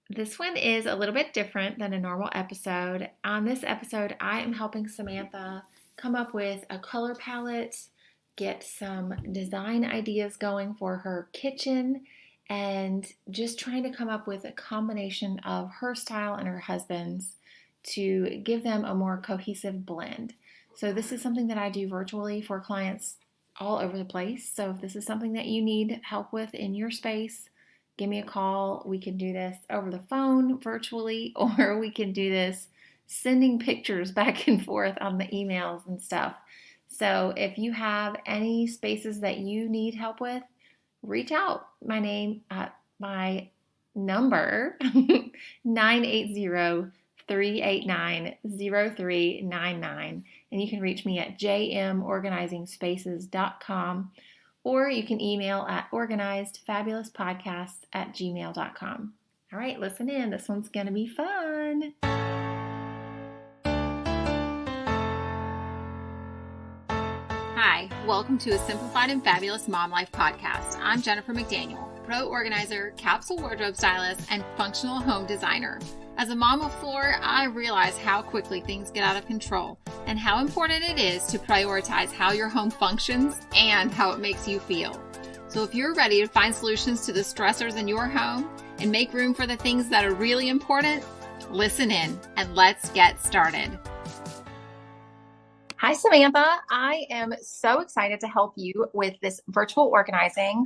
This one is a little bit different than a normal episode. On this episode, I am helping Samantha come up with a color palette, get some design ideas going for her kitchen, and just trying to come up with a combination of her style and her husband's to give them a more cohesive blend. So, this is something that I do virtually for clients all over the place. So, if this is something that you need help with in your space, give me a call. We can do this over the phone virtually, or we can do this sending pictures back and forth on the emails and stuff. So if you have any spaces that you need help with, reach out. My number 980-389-0399, and you can reach me at jmorganizingspaces.com, or you can email at organizedfabulouspodcast@gmail.com. All right, listen in. This one's going to be fun. Hi, welcome to a Simplified and Fabulous Mom Life podcast. I'm Jennifer McDaniel, pro organizer, capsule wardrobe stylist, and functional home designer. As a mom of four, I realize how quickly things get out of control and how important it is to prioritize how your home functions and how it makes you feel. So if you're ready to find solutions to the stressors in your home and make room for the things that are really important, listen in and let's get started. Hi, Samantha. I am so excited to help you with this virtual organizing.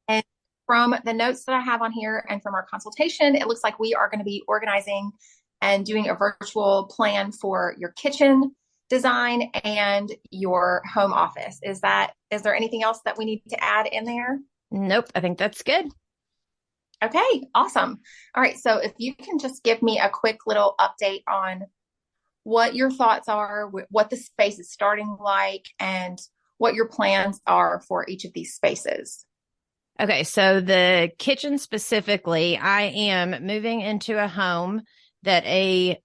And from the notes that I have on here and from our consultation, it looks like we are going to be organizing and doing a virtual plan for your kitchen design and your home office. Is there anything else that we need to add in there? Nope, I think that's good. Okay, awesome. All right, so if you can just give me a quick little update on what your thoughts are, what the space is starting like, and what your plans are for each of these spaces. Okay, so the kitchen specifically, I am moving into a home that a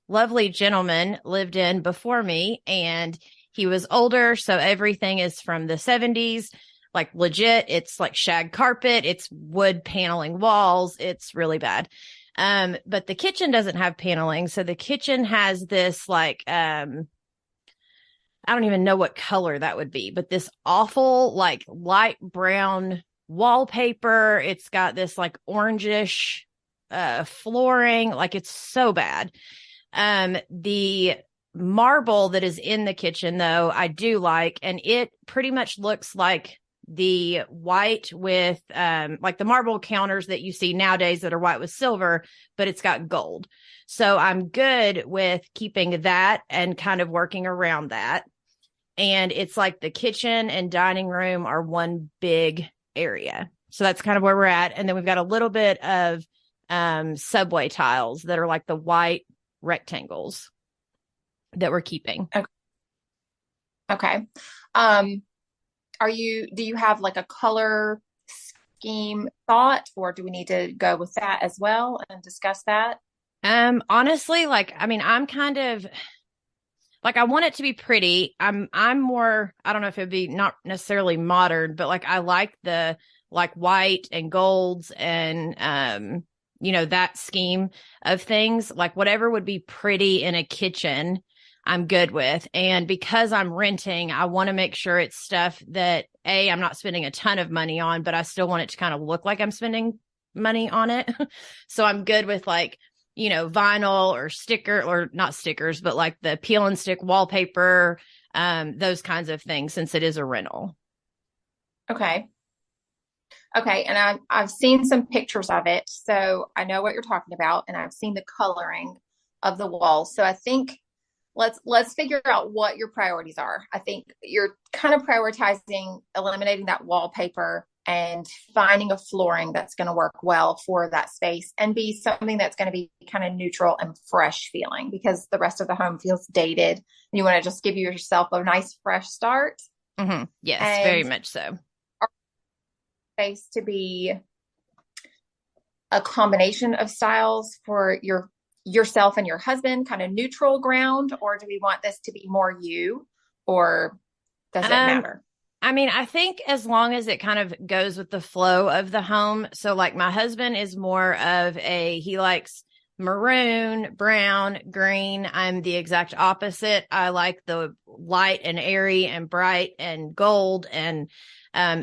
lovely gentleman lived in before me, and he was older, so everything is from the 70s, like legit. It's like shag carpet, it's wood paneling walls, it's really bad. But the kitchen doesn't have paneling, so the kitchen has this like I don't even know what color that would be, but this awful, like light brown wallpaper. It's got this like orangish flooring. Like it's so bad. The marble that is in the kitchen, though, I do like, and it pretty much looks like the white with like the marble counters that you see nowadays that are white with silver, but it's got gold. So I'm good with keeping that and kind of working around that. And it's like the kitchen and dining room are one big area. So that's kind of where we're at. And then we've got a little bit of subway tiles that are like the white rectangles that we're keeping. Okay. Do you have like a color scheme thought, or do we need to go with that as well and discuss that? Honestly, like, I mean, I'm kind of like, I want it to be pretty. I'm more, I don't know if it'd be not necessarily modern, but like, I like the like white and golds and, that scheme of things. Like whatever would be pretty in a kitchen, I'm good with. And because I'm renting, I want to make sure it's stuff that I'm not spending a ton of money on, but I still want it to kind of look like I'm spending money on it. So I'm good with like, vinyl or sticker, or not stickers, but like the peel and stick wallpaper, those kinds of things, since it is a rental. Okay. And I've seen some pictures of it, so I know what you're talking about, and I've seen the coloring of the walls. So I think let's figure out what your priorities are. I think you're kind of prioritizing eliminating that wallpaper and finding a flooring that's going to work well for that space and be something that's going to be kind of neutral and fresh feeling, because the rest of the home feels dated. And you want to just give yourself a nice fresh start. Mm-hmm. Yes, and very much so. Space to be a combination of styles for yourself and your husband, kind of neutral ground, or do we want this to be more you, or does it matter? I mean, I think as long as it kind of goes with the flow of the home. So like my husband is more of he likes maroon, brown, green. I'm the exact opposite. I like the light and airy and bright and gold and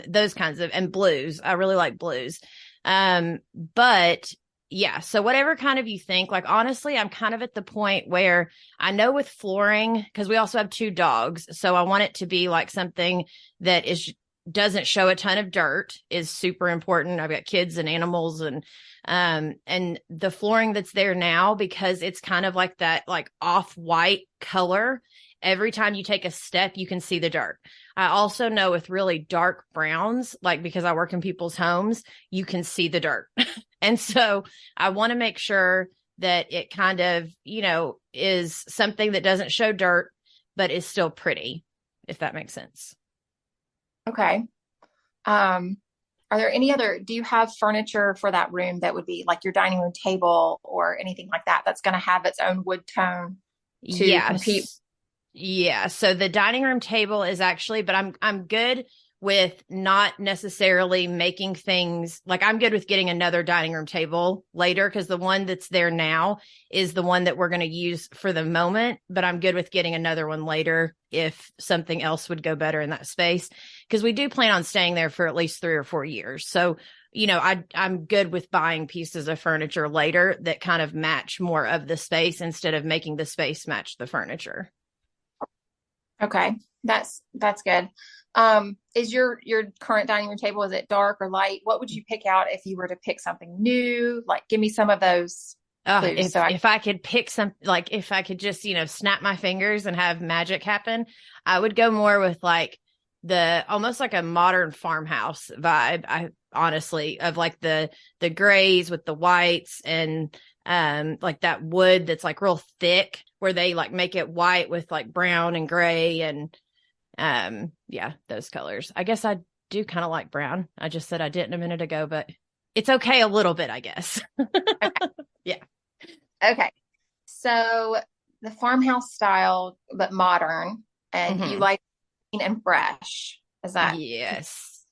those kinds of, and blues. I really like blues. But yeah, so whatever kind of you think, like honestly, I'm kind of at the point where I know with flooring, because we also have 2 dogs. So I want it to be like something that doesn't show a ton of dirt is super important. I've got kids and animals and the flooring that's there now, because it's kind of like that like off-white color. Every time you take a step, you can see the dirt. I also know with really dark browns, like because I work in people's homes, you can see the dirt. And so I want to make sure that it kind of, is something that doesn't show dirt, but is still pretty, if that makes sense. Okay. Are there do you have furniture for that room that would be like your dining room table or anything like that that's going to have its own wood tone to compete? Yeah. So the dining room table is actually, but I'm good with not necessarily making things like I'm good with getting another dining room table later, because the one that's there now is the one that we're going to use for the moment, but I'm good with getting another one later if something else would go better in that space, because we do plan on staying there for at least 3 or 4 years. So, I'm good with buying pieces of furniture later that kind of match more of the space instead of making the space match the furniture. Okay. That's good. Is your current dining room table, is it dark or light? What would you pick out if you were to pick something new? Like, give me some of those clues. If I could pick like if I could just, snap my fingers and have magic happen, I would go more with like almost like a modern farmhouse vibe. I honestly, of like the grays with the whites and like that wood that's like real thick, where they like make it white with like brown and gray and yeah, those colors. I guess I do kind of like brown. I just said I didn't a minute ago, but it's okay a little bit, I guess. Okay. Yeah. Okay. So the farmhouse style, but modern, and you like clean and fresh. Is that? Yes.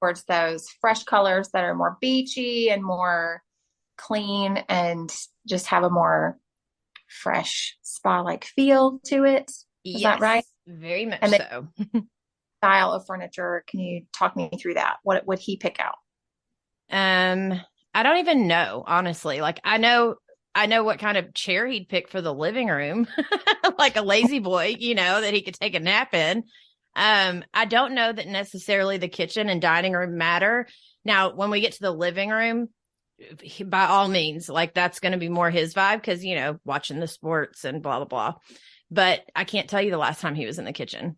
Towards those fresh colors that are more beachy and more clean and just have a more fresh spa-like feel to it. Is that right? Very much and so. Style of furniture. Can you talk me through that? What would he pick out? I don't even know, honestly. Like I know what kind of chair he'd pick for the living room, like a lazy boy, that he could take a nap in. I don't know that necessarily the kitchen and dining room matter. Now, when we get to the living room, by all means, like that's going to be more his vibe because, watching the sports and blah, blah, blah. But I can't tell you the last time he was in the kitchen.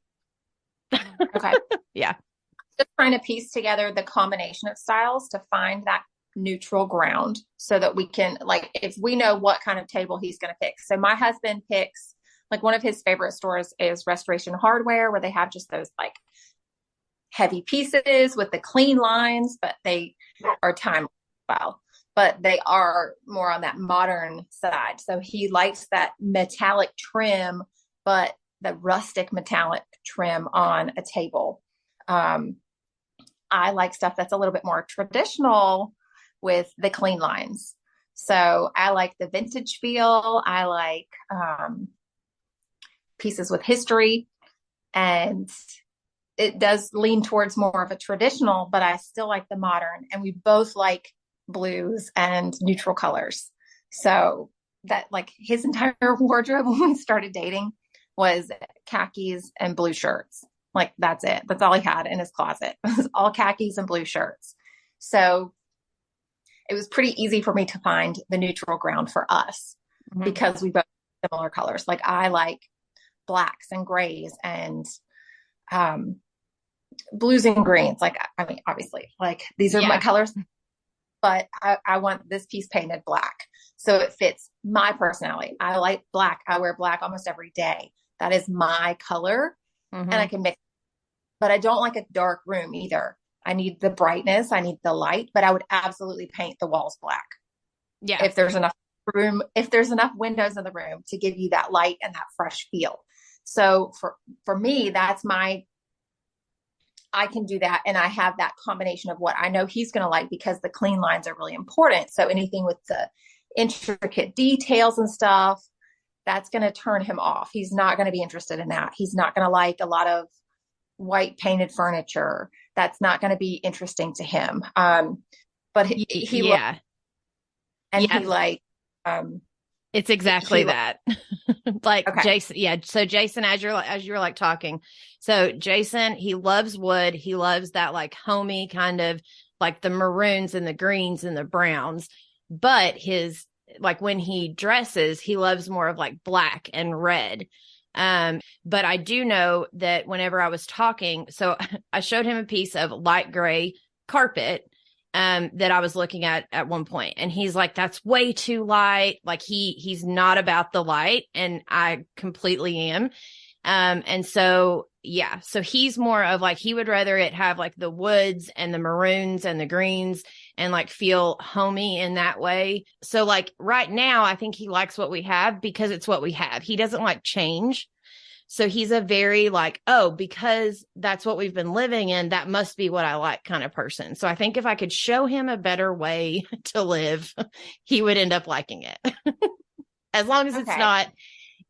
Okay. Yeah. Just trying to piece together the combination of styles to find that neutral ground so that we can, like, if we know what kind of table he's going to pick. So my husband picks, like, one of his favorite stores is Restoration Hardware, where they have just those like heavy pieces with the clean lines, but they are time style, but they are more on that modern side. So he likes that metallic trim, but the rustic metallic trim on a table. I like stuff that's a little bit more traditional with the clean lines. So I like the vintage feel. I like pieces with history, and it does lean towards more of a traditional, but I still like the modern, and we both like blues and neutral colors. So that, like, his entire wardrobe when we started dating was khakis and blue shirts. Like, that's it. That's all he had in his closet. It was all khakis and blue shirts. So it was pretty easy for me to find the neutral ground for us because we both have similar colors. Like, I like blacks and grays and blues and greens. Like, I mean, obviously, like, these are my colors, but I want this piece painted black. So it fits my personality. I like black. I wear black almost every day. That is my color. And I can mix, but I don't like a dark room either. I need the brightness. I need the light, but I would absolutely paint the walls black. Yeah. If there's enough room, if there's enough windows in the room to give you that light and that fresh feel. So for me, that's my I can do that. And I have that combination of what I know he's going to like, because the clean lines are really important. So anything with the intricate details and stuff, that's going to turn him off. He's not going to be interested in that. He's not going to like a lot of white painted furniture. That's not going to be interesting to him. But he yeah. And yes. he like, it's exactly he, that. Like okay. Jason. Yeah. So Jason, as you're like talking, so Jason, he loves wood. He loves that like homey kind of like the maroons and the greens and the browns, but his, like when he dresses, he loves more of like black and red. But I do know that whenever I was talking, so I showed him a piece of light gray carpet that I was looking at one point, and he's like, that's way too light. Like he's not about the light, and I completely am. And so, yeah, so he's more of like, he would rather it have like the woods and the maroons and the greens and like feel homey in that way. So like right now, I think he likes what we have because it's what we have. He doesn't like change. So he's a very like, oh, because that's what we've been living in, that must be what I like kind of person. So I think if I could show him a better way to live, he would end up liking it. As long as it's not.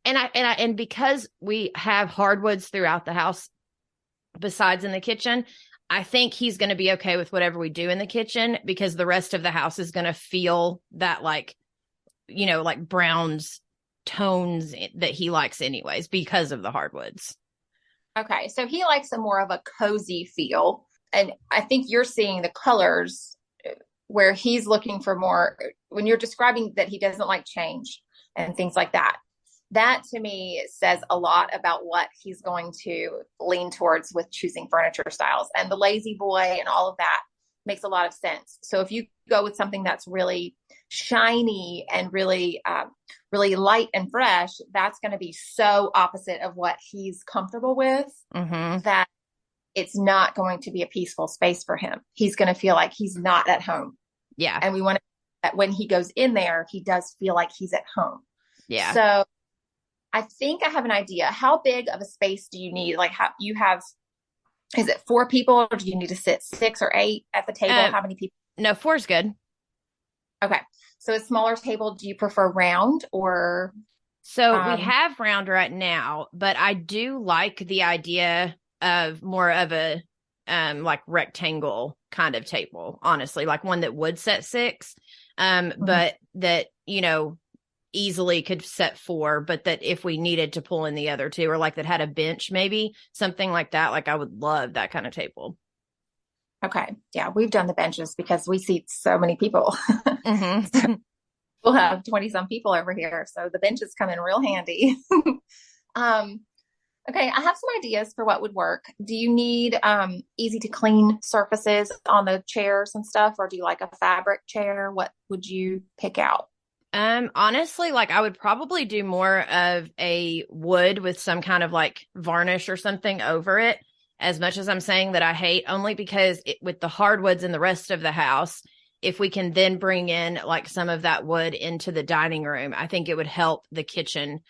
And because we have hardwoods throughout the house, besides in the kitchen, I think he's going to be okay with whatever we do in the kitchen, because the rest of the house is going to feel that like, you know, like browns tones that he likes anyways, because of the hardwoods. Okay. So he likes a more of a cozy feel. And I think you're seeing the colors where he's looking for more, when you're describing that he doesn't like change and things like that. That to me says a lot about what he's going to lean towards with choosing furniture styles. And the lazy boy and all of that makes a lot of sense. So if you go with something that's really shiny and really, really light and fresh, that's going to be so opposite of what he's comfortable with, that it's not going to be a peaceful space for him. He's going to feel like he's not at home. Yeah. And we want that when he goes in there, he does feel like he's at home. Yeah. So I think I have an idea. How big of a space do you need? Like how you have, is it 4 people, or do you need to sit 6 or 8 at the table? How many people? No, 4 is good. Okay. So a smaller table, do you prefer round or? So we have round right now, but I do like the idea of more of a like rectangle kind of table, honestly, like one that would set 6, but that, you know, easily could set 4, but that if we needed to pull in the other 2, or like that had a bench, maybe something like that. Like I would love that kind of table. Okay. Yeah. We've done the benches because we seat so many people. So we'll have 20 some people over here. So the benches come in real handy. Okay. I have some ideas for what would work. Do you need easy to clean surfaces on the chairs and stuff? Or do you like a fabric chair? What would you pick out? Honestly, like I would probably do more of a wood with some kind of like varnish or something over it, as much as I'm saying that I hate, only because with the hardwoods in the rest of the house, if we can then bring in like some of that wood into the dining room, I think it would help the kitchen,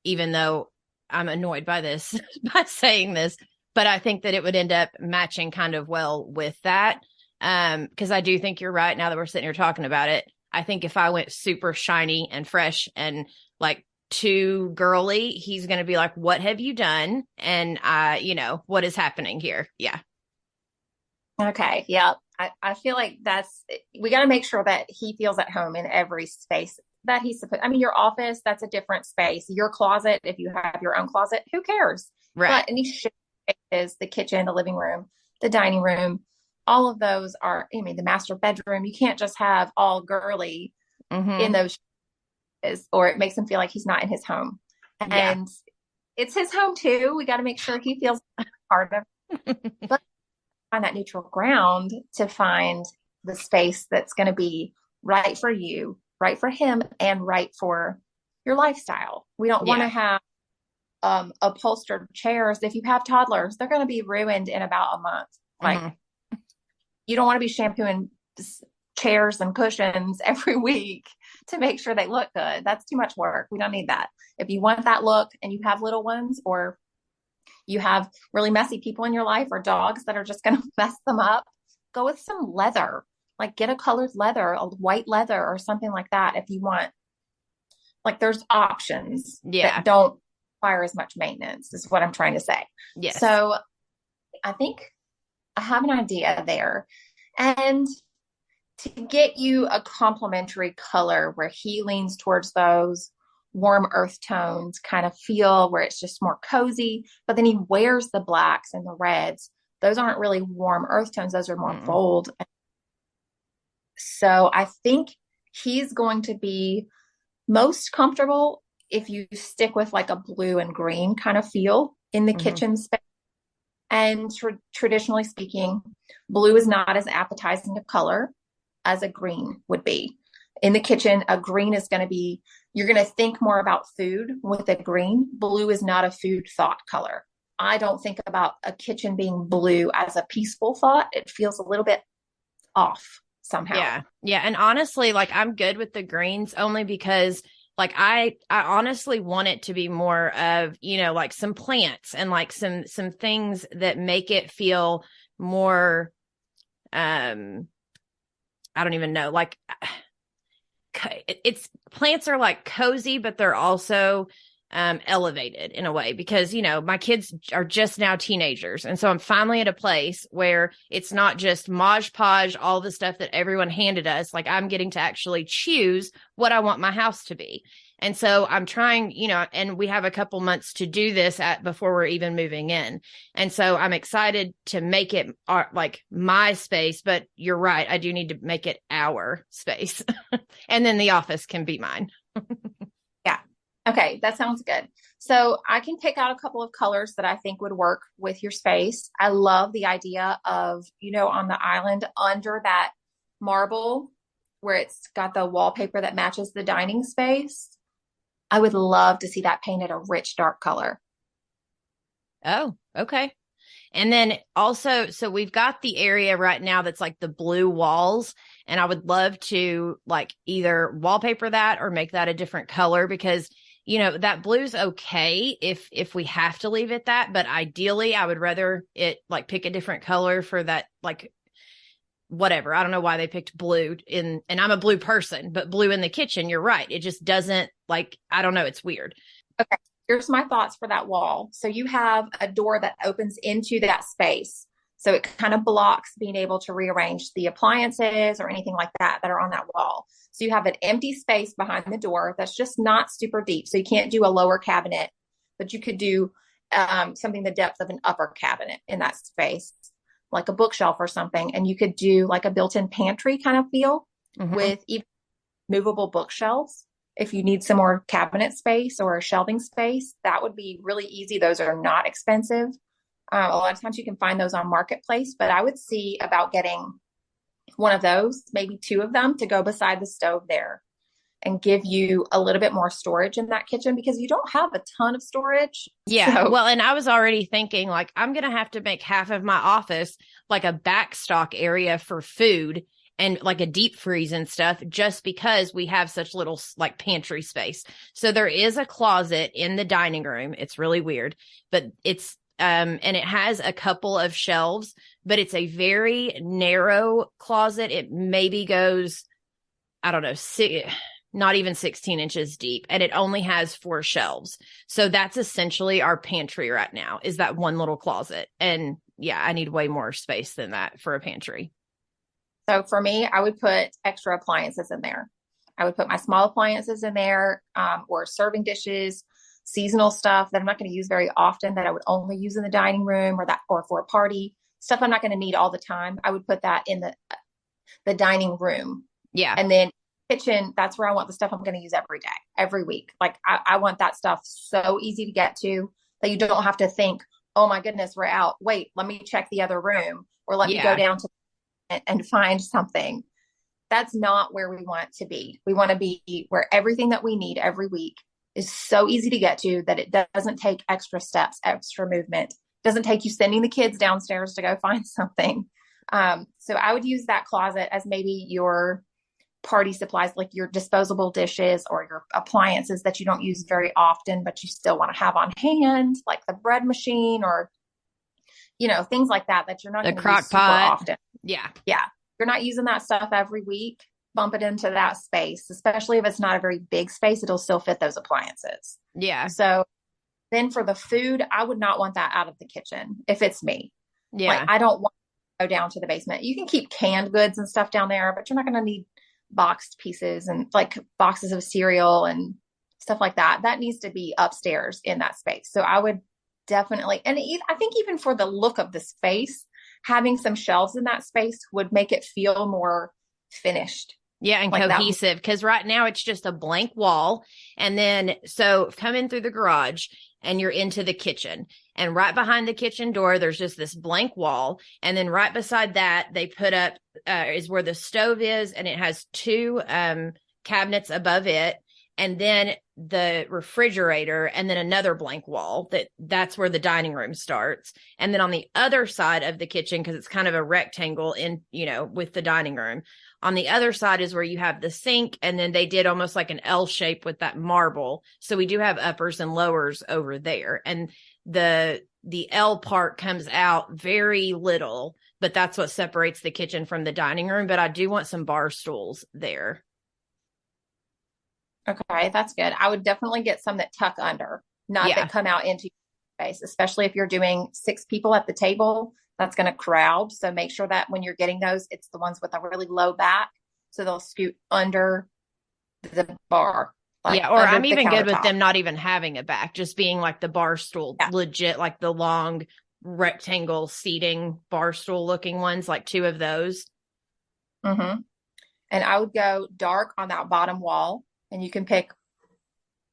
even though I'm annoyed by this, by saying this, but I think that it would end up matching kind of well with that. Because I do think you're right. Now that we're sitting here talking about it, I think if I went super shiny and fresh and like too girly, he's going to be like, what have you done? And you know, what is happening here? Yeah. Okay. Yeah. I feel like we got to make sure that he feels at home in every space that he's supposed. I mean, your office, that's a different space. Your closet, if you have your own closet, who cares? Right. But any spaces, the kitchen, the living room, the dining room, all of those are, I mean, the master bedroom, you can't just have all girly in those spaces, or it makes him feel like he's not in his home. And it's his home too. We got to make sure he feels part of it. But find that neutral ground to find the space that's going to be right for you, right for him, and right for your lifestyle. We don't want to have upholstered chairs. If you have toddlers, they're going to be ruined in about a month. Like you don't want to be shampooing chairs and cushions every week to make sure they look good. That's too much work. We don't need that. If you want that look and you have little ones, or You have really messy people in your life or dogs that are just going to mess them up. Go with some leather, like get a colored leather, a white leather or something like that if you want. Like there's options Yeah. that don't require as much maintenance, is what I'm trying to say. Yes. So I think I have an idea there. And to get you a complementary color where he leans towards those warm earth tones kind of feel where it's just more cozy, but then he wears the blacks and the reds. Those aren't really warm earth tones. Those are more bold. So I think he's going to be most comfortable if you stick with like a blue and green kind of feel in the kitchen space. And traditionally speaking, blue is not as appetizing a color as a green would be. In the kitchen, a green is going to be, you're going to think more about food with a green. Blue is not a food thought color. I don't think about a kitchen being blue as a peaceful thought. It feels a little bit off somehow. Yeah. Yeah. And honestly, like I'm good with the greens only because like I honestly want it to be more of, you know, like some plants and like some things that make it feel more I don't even know, like it's plants are like cozy, but they're also elevated in a way because, you know, my kids are just now teenagers. And so I'm finally at a place where it's not just Mod Podge, all the stuff that everyone handed us. Like I'm getting to actually choose what I want my house to be. And so I'm trying, you know, and we have a couple months to do this before we're even moving in. And so I'm excited to make it like my space, but you're right. I do need to make it our space and then the office can be mine. Yeah. Okay. That sounds good. So I can pick out a couple of colors that I think would work with your space. I love the idea of, you know, on the island under that marble where it's got the wallpaper that matches the dining space. I would love to see that painted a rich, dark color. Oh, okay. And then also, so we've got the area right now that's like the blue walls. And I would love to like either wallpaper that or make that a different color because, you know, that blue's okay if we have to leave it that. But ideally, I would rather it like pick a different color for that, like whatever. I don't know why they picked blue and I'm a blue person, but blue in the kitchen, you're right. It just doesn't like, I don't know. It's weird. Okay. Here's my thoughts for that wall. So you have a door that opens into that space. So it kind of blocks being able to rearrange the appliances or anything like that are on that wall. So you have an empty space behind the door that's just not super deep. So you can't do a lower cabinet, but you could do something the depth of an upper cabinet in that space, like a bookshelf or something. And you could do like a built-in pantry kind of feel with even movable bookshelves. If you need some more cabinet space or shelving space, that would be really easy. Those are not expensive. A lot of times you can find those on Marketplace, but I would see about getting one of those, maybe two of them to go beside the stove there and give you a little bit more storage in that kitchen because you don't have a ton of storage. Yeah. So, well, and I was already thinking like, I'm going to have to make half of my office like a backstock area for food and like a deep freeze and stuff just because we have such little like pantry space. So there is a closet in the dining room. It's really weird, but it's, and it has a couple of shelves, but it's a very narrow closet. It maybe goes, I don't know, not even 16 inches deep. And it only has 4 shelves. So that's essentially our pantry right now is that one little closet. And yeah, I need way more space than that for a pantry. So for me, I would put extra appliances in there. I would put my small appliances in there, or serving dishes, seasonal stuff that I'm not going to use very often that I would only use in the dining room or for a party, stuff I'm not going to need all the time. I would put that in the dining room. Yeah. And then kitchen, that's where I want the stuff I'm going to use every day, every week. Like I want that stuff so easy to get to that you don't have to think, oh my goodness, we're out. Wait, let me check the other room or let me go down to and find something. That's not where we want to be. We want to be where everything that we need every week is so easy to get to that it doesn't take extra steps, extra movement. It doesn't take you sending the kids downstairs to go find something. So I would use that closet as maybe your party supplies, like your disposable dishes or your appliances that you don't use very often, but you still want to have on hand, like the bread machine or, things like that you're not The going to use crock super pot. often. Yeah. Yeah. You're not using that stuff every week. Bump it into that space, especially if it's not a very big space, it'll still fit those appliances. Yeah. So then for the food, I would not want that out of the kitchen if it's me. Yeah. Like, I don't want to go down to the basement. You can keep canned goods and stuff down there, but you're not going to need boxed pieces and like boxes of cereal and stuff like that. That needs to be upstairs in that space. So I would definitely, and I think even for the look of the space, having some shelves in that space would make it feel more finished. Yeah, and like cohesive, because right now it's just a blank wall. And then, so come in through the garage and you're into the kitchen. And right behind the kitchen door, there's just this blank wall. And then right beside that, they put up is where the stove is. And it has two cabinets above it. And then the refrigerator, and then another blank wall. That's where the dining room starts. And then on the other side of the kitchen, because it's kind of a rectangle in, with the dining room, on the other side is where you have the sink. And then they did almost like an L shape with that marble. So we do have uppers and lowers over there. And the L part comes out very little, but that's what separates the kitchen from the dining room. But I do want some bar stools there. Okay, that's good. I would definitely get some that tuck under, not that come out into your face, especially if you're doing 6 people at the table. That's going to crowd. So make sure that when you're getting those, it's the ones with a really low back. So they'll scoot under the bar. Or I'm even good with them not even having a back, just being like the bar stool, legit, like the long rectangle seating bar stool looking ones, like 2 of those. Mm-hmm. And I would go dark on that bottom wall. And you can pick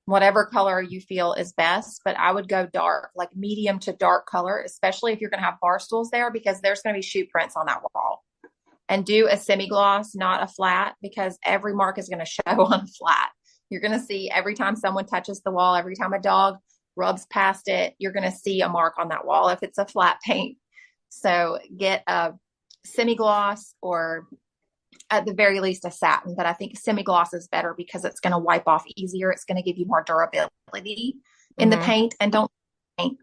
whatever color you feel is best, but I would go dark, like medium to dark color, especially if you're going to have bar stools there, because there's going to be shoe prints on that wall. And do a semi-gloss, not a flat, because every mark is going to show on a flat. You're going to see every time someone touches the wall, every time a dog rubs past it, you're going to see a mark on that wall if it's a flat paint. So get a semi-gloss, or at the very least a satin, but I think semi-gloss is better because it's going to wipe off easier. It's going to give you more durability in the paint. And don't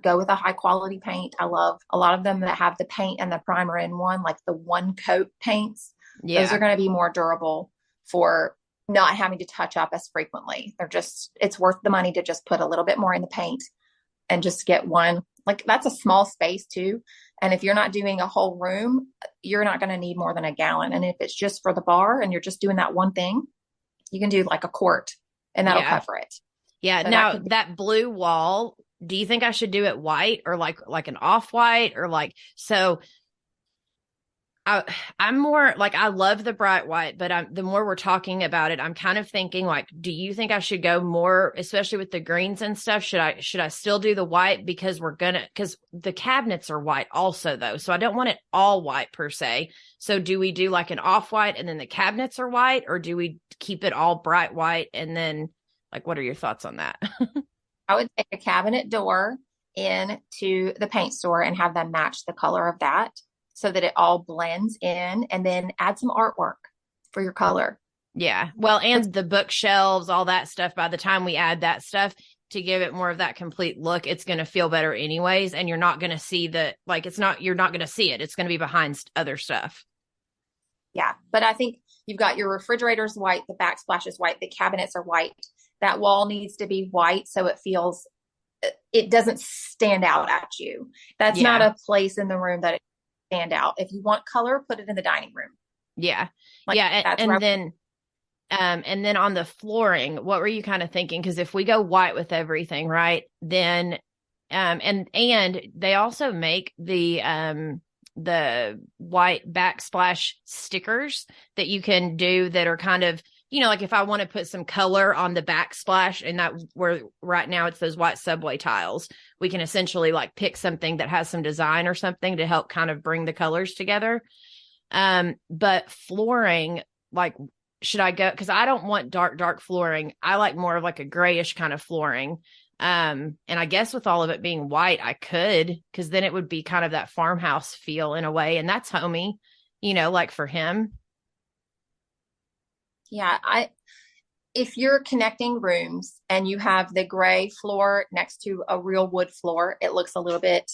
go with a high quality paint. I love a lot of them that have the paint and the primer in one, like the one coat paints. Those are going to be more durable for not having to touch up as frequently. It's worth the money to just put a little bit more in the paint and just get one. Like, that's a small space too. And if you're not doing a whole room, you're not going to need more than a gallon. And if it's just for the bar and you're just doing that one thing, you can do like a quart and that'll cover it. Yeah. So now that blue wall, do you think I should do it white or like an off-white or like, so I'm more like, I love the bright white, but the more we're talking about it, I'm kind of thinking like, do you think I should go more, especially with the greens and stuff? Should I still do the white because because the cabinets are white also though. So I don't want it all white per se. So do we do like an off white and then the cabinets are white, or do we keep it all bright white? And then like, what are your thoughts on that? I would take a cabinet door into the paint store and have them match the color of that, so that it all blends in, and then add some artwork for your color. Yeah. Well, and the bookshelves, all that stuff, by the time we add that stuff to give it more of that complete look, it's going to feel better anyways. And you're not going to see you're not going to see it. It's going to be behind other stuff. Yeah. But I think you've got your refrigerators white, the backsplash is white, the cabinets are white. That wall needs to be white so it doesn't stand out at you. That's not a place in the room that it stand out. If you want color, put it in the dining room. Yeah. And then on the flooring, what were you kind of thinking? Because if we go white with everything, right, then and they also make the white backsplash stickers that you can do that are kind of, like if I want to put some color on the backsplash, and that where right now it's those white subway tiles, we can essentially like pick something that has some design or something to help kind of bring the colors together. But flooring, like, should I go? Because I don't want dark flooring. I like more of like a grayish kind of flooring. And I guess with all of it being white, I could, because then it would be kind of that farmhouse feel in a way. And that's homey, like for him. Yeah, if you're connecting rooms and you have the gray floor next to a real wood floor, it looks a little bit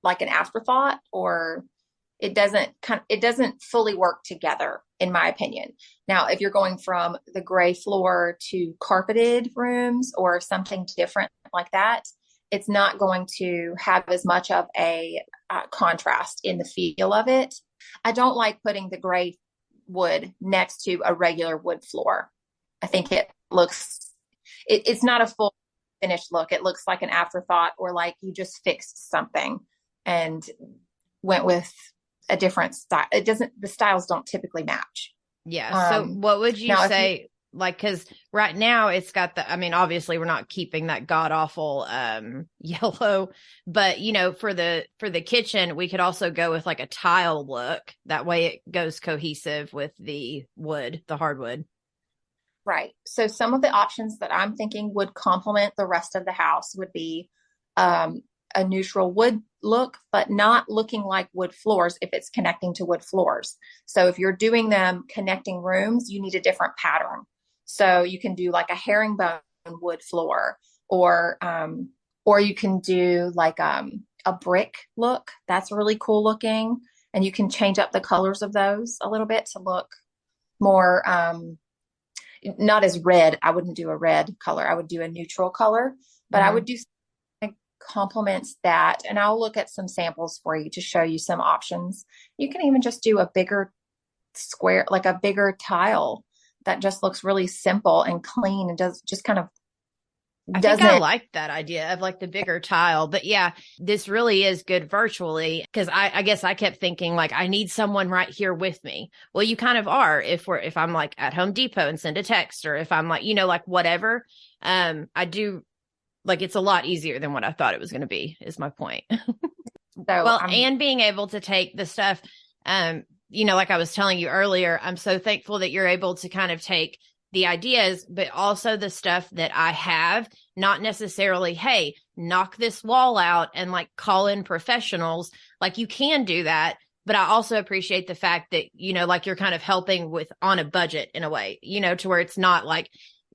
like an afterthought, or it doesn't fully work together, in my opinion. Now, if you're going from the gray floor to carpeted rooms or something different like that, it's not going to have as much of a contrast in the feel of it. I don't like putting the gray wood next to a regular wood floor. I think it's not a full finished look. It looks like an afterthought, or like you just fixed something and went with a different style. The styles don't typically match. Yeah. So what would you say? Like, cause right now it's got obviously we're not keeping that god awful, yellow, but for the kitchen, we could also go with like a tile look. That way it goes cohesive with the hardwood. Right. So some of the options that I'm thinking would complement the rest of the house would be, a neutral wood look, but not looking like wood floors if it's connecting to wood floors. So if you're doing them connecting rooms, you need a different pattern. So you can do like a herringbone wood floor, or you can do like a brick look. That's really cool looking. And you can change up the colors of those a little bit to look more, not as red. I wouldn't do a red color. I would do a neutral color, but I would do complements that. And I'll look at some samples for you to show you some options. You can even just do a bigger square, like a bigger tile that just looks really simple and clean and does just kind of I think I like that idea of like the bigger tile, but yeah, this really is good virtually, because I guess I kept thinking like I need someone right here with me. Well, you kind of are if I'm like at Home Depot and send a text, or if I'm like, like whatever. I do like, it's a lot easier than what I thought it was going to be, is my point. And being able to take the stuff, like I was telling you earlier, I'm so thankful that you're able to kind of take the ideas, but also the stuff that I have, not necessarily, hey, knock this wall out and like call in professionals. Like you can do that. But I also appreciate the fact that, like you're kind of helping with on a budget in a way, to where it's not like,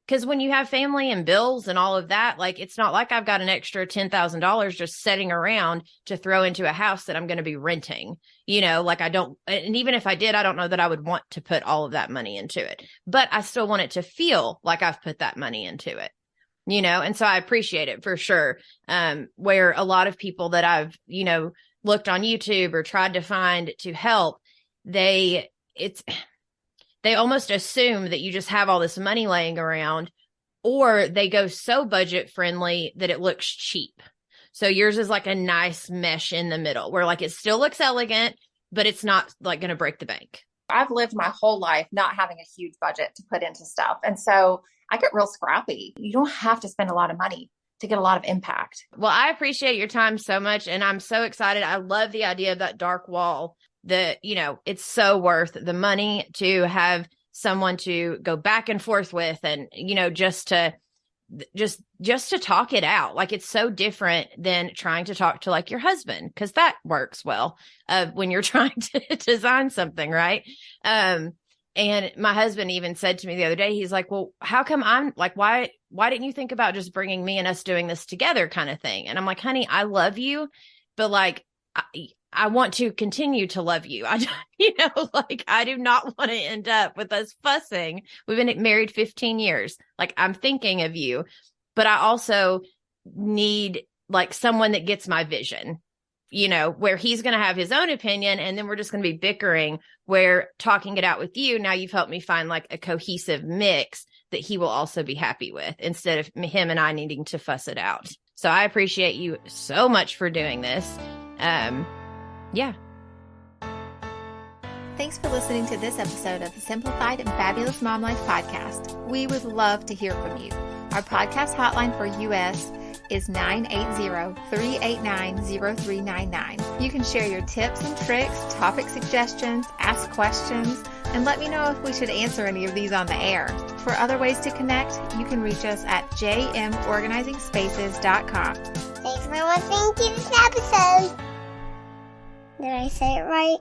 because when you have family and bills and all of that, like, it's not like I've got an extra $10,000 just sitting around to throw into a house that I'm going to be renting, like I don't, and even if I did, I don't know that I would want to put all of that money into it, but I still want it to feel like I've put that money into it, and so I appreciate it for sure. Where a lot of people that I've, looked on YouTube or tried to find to help, they almost assume that you just have all this money laying around, or they go so budget friendly that it looks cheap. So yours is like a nice mesh in the middle where like it still looks elegant, but it's not like going to break the bank. I've lived my whole life not having a huge budget to put into stuff. And so I get real scrappy. You don't have to spend a lot of money to get a lot of impact. Well, I appreciate your time so much. And I'm so excited. I love the idea of that dark wall. That, it's so worth the money to have someone to go back and forth with, and, just to talk it out. Like, it's so different than trying to talk to like your husband, because that works well when you're trying to design something. Right. And my husband even said to me the other day, he's like, well, how come I'm like, why didn't you think about just bringing me and us doing this together kind of thing? And I'm like, honey, I love you, but like, I want to continue to love you. I do not want to end up with us fussing. We've been married 15 years. Like, I'm thinking of you, but I also need like someone that gets my vision, where he's going to have his own opinion. And then we're just going to be bickering, where talking it out with you. Now you've helped me find like a cohesive mix that he will also be happy with, instead of him and I needing to fuss it out. So I appreciate you so much for doing this. Yeah. Thanks for listening to this episode of the Simplified and Fabulous Mom Life podcast. We would love to hear from you. Our podcast hotline for US is 980-389-0399. You can share your tips and tricks, topic suggestions, ask questions, and let me know if we should answer any of these on the air. For other ways to connect, you can reach us at jmorganizingspaces.com. Thanks for listening to this episode. Did I say it right?